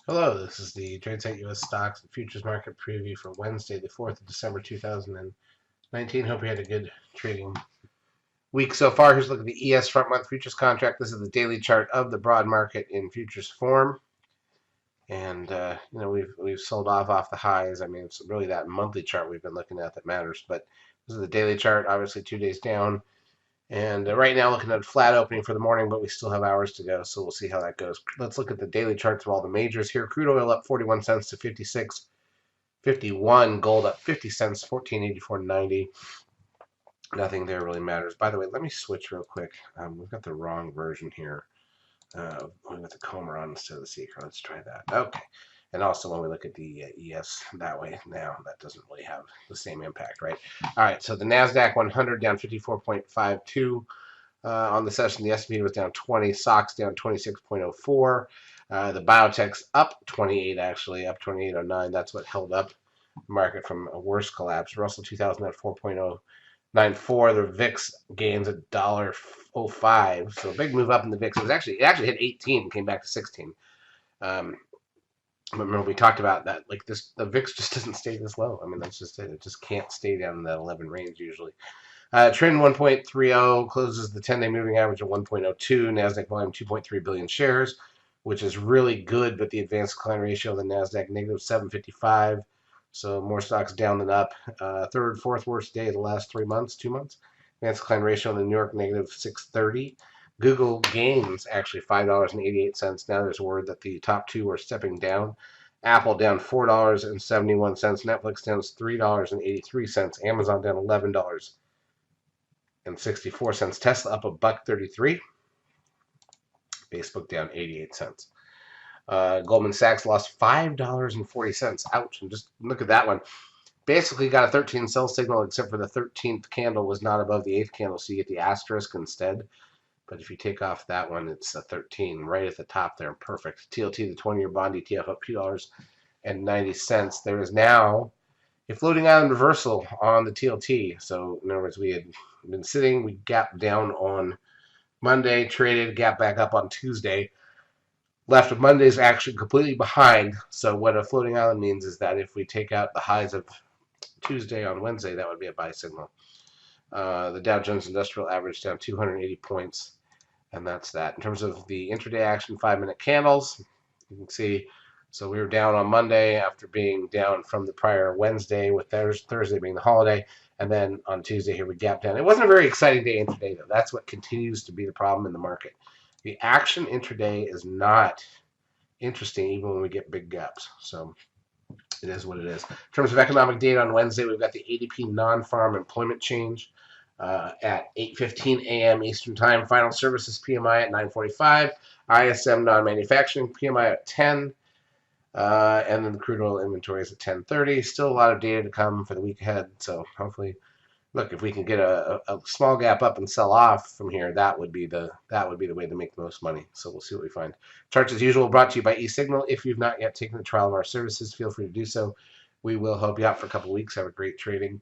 Hello, this is the TradeSite US Stocks and Futures Market Preview for Wednesday, the 4th of December 2019. Hope you had a good trading week so far. Here's a look at the ES front month futures contract. This is the daily chart of the broad market in futures form. And, we've sold off the highs. I mean, it's really that monthly chart we've been looking at that matters. But this is the daily chart, obviously 2 days down. And right now, looking at a flat opening for the morning, but we still have hours to go, so we'll see how that goes. Let's look at the daily charts of all the majors here. Crude oil up 41 cents to 56.51. Gold up 50 cents, 14.84.90. Nothing there really matters. By the way, let me switch real quick. We've got the wrong version here. We've got the Comer on instead of the Seeker. Let's try that. Okay. And also, when we look at the ES that way now, that doesn't really have the same impact, right? All right, so the NASDAQ 100 down 54.52 on the session. The S&P was down 20, SOX down 26.04. The biotech's up 28, actually, up 28.09. That's what held up the market from a worse collapse. Russell 2000 at 4.094. The VIX gains $1.05. So a big move up in the VIX. It actually hit 18 and came back to 16. Remember we talked about that, like the VIX just doesn't stay this low. I mean, that's just it. It just can't stay down in that 11 range usually. Trend 1.30 closes the 10-day moving average at 1.02. NASDAQ volume 2.3 billion shares, which is really good, but the advanced decline ratio of the NASDAQ negative 755. So more stocks down than up. Third, fourth worst day of the last 3 months, 2 months. Advanced decline ratio in the New York negative 630. Google gains actually $5.88. Now there's word that the top two are stepping down. Apple down $4.71. Netflix down $3.83. Amazon down $11.64. Tesla up $1.33. Facebook down 88 cents. Goldman Sachs lost $5.40. Ouch. And just look at that one. Basically got a 13 sell signal, except for the 13th candle was not above the 8th candle, so you get the asterisk instead. But if you take off that one, it's a 13 right at the top there. Perfect. TLT, the 20-year bond ETF, up $2.90. There is now a floating island reversal on the TLT. So in other words, we had been sitting, we gapped down on Monday, traded, gapped back up on Tuesday. Left of Monday's action completely behind. So what a floating island means is that if we take out the highs of Tuesday on Wednesday, that would be a buy signal. The Dow Jones Industrial Average down 280 points. And that's that. In terms of the intraday action, 5-minute candles, you can see. So we were down on Monday after being down from the prior Wednesday, with Thursday being the holiday. And then on Tuesday here, we gapped down. It wasn't a very exciting day intraday, though. That's what continues to be the problem in the market. The action intraday is not interesting even when we get big gaps. So it is what it is. In terms of economic data on Wednesday, we've got the ADP non-farm employment change. At 8:15 a.m. Eastern Time. Final services PMI at 9:45. ISM non-manufacturing PMI at 10. And then the crude oil inventory is at 10:30. Still a lot of data to come for the week ahead. So hopefully, look, if we can get a small gap up and sell off from here, that would be the way to make the most money. So we'll see what we find. Charts as usual brought to you by eSignal. If you've not yet taken the trial of our services, feel free to do so. We will help you out for a couple of weeks. Have a great trading.